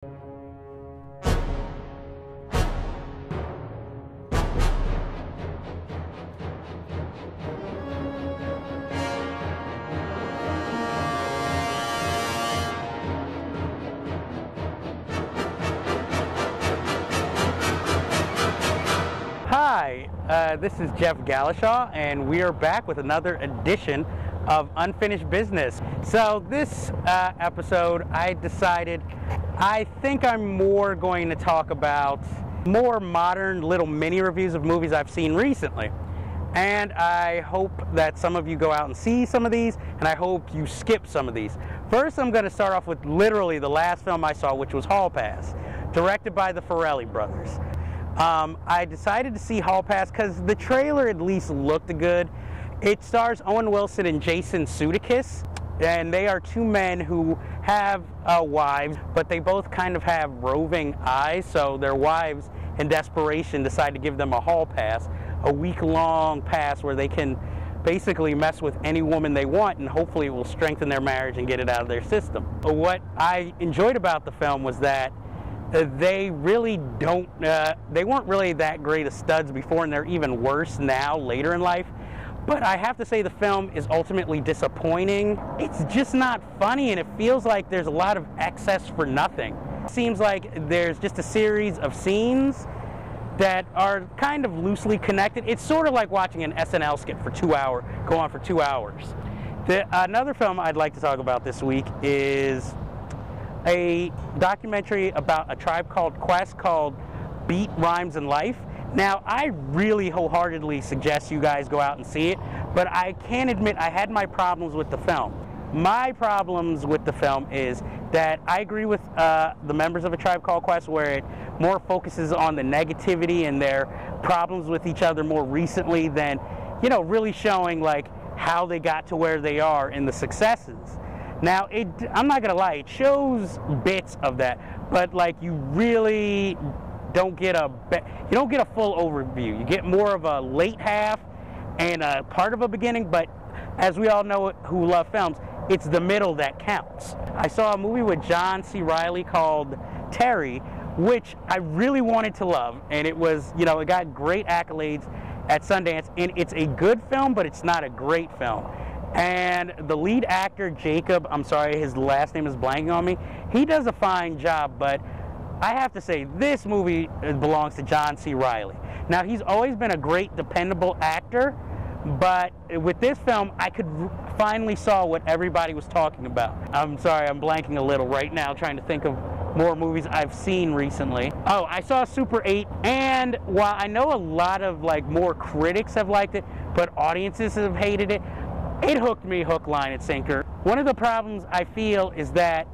Hi, this is Jeff Galashaw, and we are back with another edition of Unfinished Business. So this episode, I decided I think I'm more going to talk about more modern little mini reviews of movies I've seen recently. And I hope that some of you go out and see some of these, and I hope you skip some of these. First, I'm going to start off with literally the last film I saw, which was Hall Pass, directed by the Farrelly brothers. I decided to see Hall Pass because the trailer at least looked good. It stars Owen Wilson and Jason Sudeikis, and they are two men who have wives, but they both kind of have roving eyes, so their wives, in desperation, decide to give them a hall pass, a week-long pass where they can basically mess with any woman they want, and hopefully it will strengthen their marriage and get it out of their system. What I enjoyed about the film was that they really they weren't really that great of studs before, and they're even worse now, later in life. But I have to say the film is ultimately disappointing. It's just not funny, and it feels like there's a lot of excess for nothing. It seems like there's just a series of scenes that are kind of loosely connected. It's sort of like watching an SNL skit for go on for 2 hours. Another film I'd like to talk about this week is a documentary about a Tribe Called Quest called Beat, Rhymes, and Life. Now, I really wholeheartedly suggest you guys go out and see it, but I can admit I had my problems with the film. My problems with the film is that I agree with the members of A Tribe Called Quest, where it more focuses on the negativity and their problems with each other more recently than, you know, really showing like how they got to where they are and the successes. Now, I'm not gonna lie, it shows bits of that, but like you really don't get a full overview. You get more of a late half and a part of a beginning, but as we all know who love films, it's the middle that counts. I saw a movie with John C. Reilly called Terry, which I really wanted to love, and it was, you know, it got great accolades at Sundance, and it's a good film, but it's not a great film. And the lead actor, Jacob, I'm sorry, his last name is blanking on me, he does a fine job, but I have to say, this movie belongs to John C. Reilly. Now, he's always been a great, dependable actor, but with this film, I could finally saw what everybody was talking about. I'm sorry, I'm blanking a little right now, trying to think of more movies I've seen recently. Oh, I saw Super 8, and while I know a lot of like more critics have liked it, but audiences have hated it, it hooked me hook, line, and sinker. One of the problems I feel is that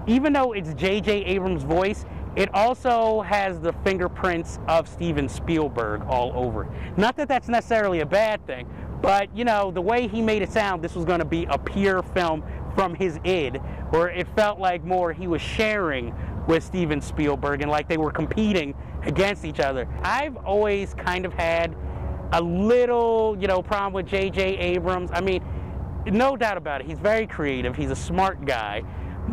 even though it's J.J. Abrams' voice, it also has the fingerprints of Steven Spielberg all over it. Not that that's necessarily a bad thing, but you know, the way he made it sound, this was going to be a pure film from his id, where it felt like more he was sharing with Steven Spielberg and like they were competing against each other. I've always kind of had a little, you know, problem with J.J. Abrams. I mean, no doubt about it, he's very creative, he's a smart guy,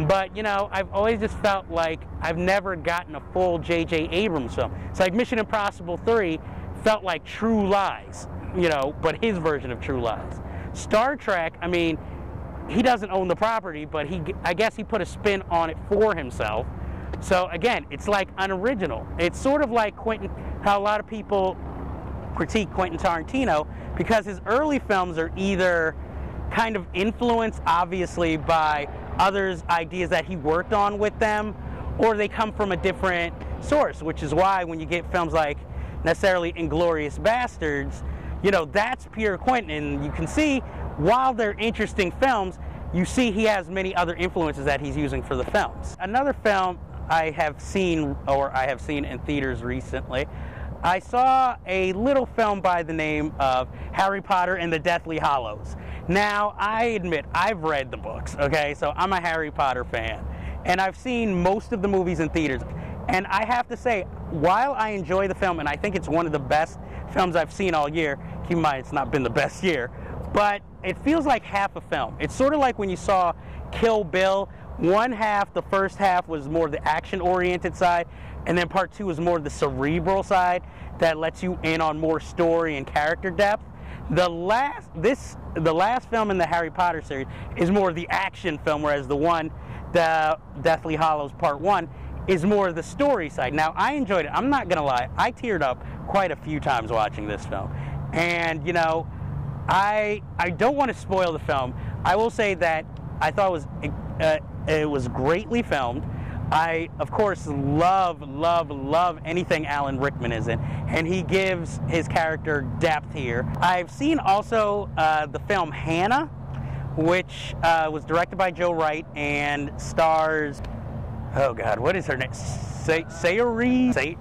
but, you know, I've always just felt like I've never gotten a full J.J. Abrams film. It's like Mission Impossible 3 felt like True Lies, you know, but his version of True Lies. Star Trek, I mean, he doesn't own the property, but I guess he put a spin on it for himself. So, again, it's like unoriginal. It's sort of like how a lot of people critique Quentin Tarantino, because his early films are either kind of influenced, obviously, by others' ideas that he worked on with them, or they come from a different source, which is why when you get films like necessarily Inglourious Bastards, you know, that's pure Quentin, and you can see, while they're interesting films, you see he has many other influences that he's using for the films. Another film I have seen in theaters recently, I saw a little film by the name of Harry Potter and the Deathly Hallows. Now, I admit, I've read the books, okay? So I'm a Harry Potter fan. And I've seen most of the movies in theaters. And I have to say, while I enjoy the film, and I think it's one of the best films I've seen all year, keep in mind it's not been the best year, but it feels like half a film. It's sort of like when you saw Kill Bill, one half, the first half was more the action-oriented side, and then part 2 was more the cerebral side that lets you in on more story and character depth. The last film in the Harry Potter series is more the action film, whereas the Deathly Hallows Part 1 is more the story side. Now, I enjoyed it. I'm not gonna lie, I teared up quite a few times watching this film. And, you know, I don't want to spoil the film. I will say that I thought it was greatly filmed. I, of course, love anything Alan Rickman is in, and he gives his character depth here. I've seen also the film Hanna, which was directed by Joe Wright and stars, oh God, what is her name? SAOIRSE?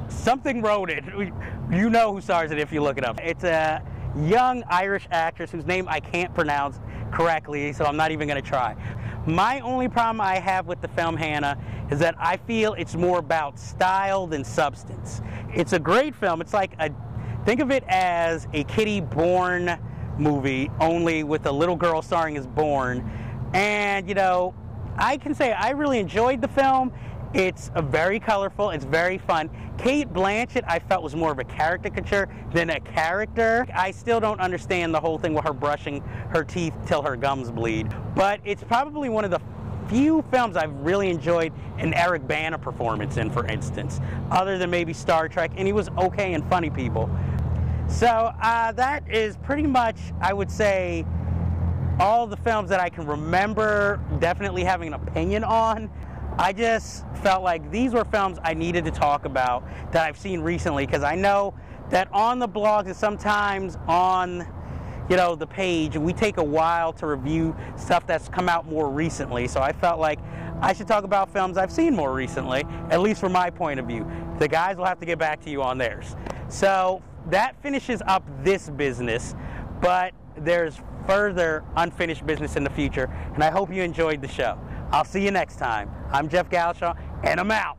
Something Ronan. You know who stars it if you look it up. It's a young Irish actress whose name I can't pronounce correctly, so I'm not even going to try. My only problem I have with the film Hanna is that I feel it's more about style than substance. It's a great film. It's like think of it as a Kitty Bourne movie, only with a little girl starring as Bourne. And, you know, I can say I really enjoyed the film. It's very colorful, it's very fun. Cate Blanchett I felt was more of a caricature than a character. I still don't understand the whole thing with her brushing her teeth till her gums bleed. But it's probably one of the few films I've really enjoyed an Eric Bana performance in, for instance, other than maybe Star Trek, and he was okay in Funny People. So that is pretty much, I would say, all the films that I can remember definitely having an opinion on. I just felt like these were films I needed to talk about that I've seen recently, because I know that on the blogs and sometimes on, you know, the page, we take a while to review stuff that's come out more recently. So I felt like I should talk about films I've seen more recently, at least from my point of view. The guys will have to get back to you on theirs. So that finishes up this business, but there's further unfinished business in the future, and I hope you enjoyed the show. I'll see you next time. I'm Jeff Galashaw, and I'm out.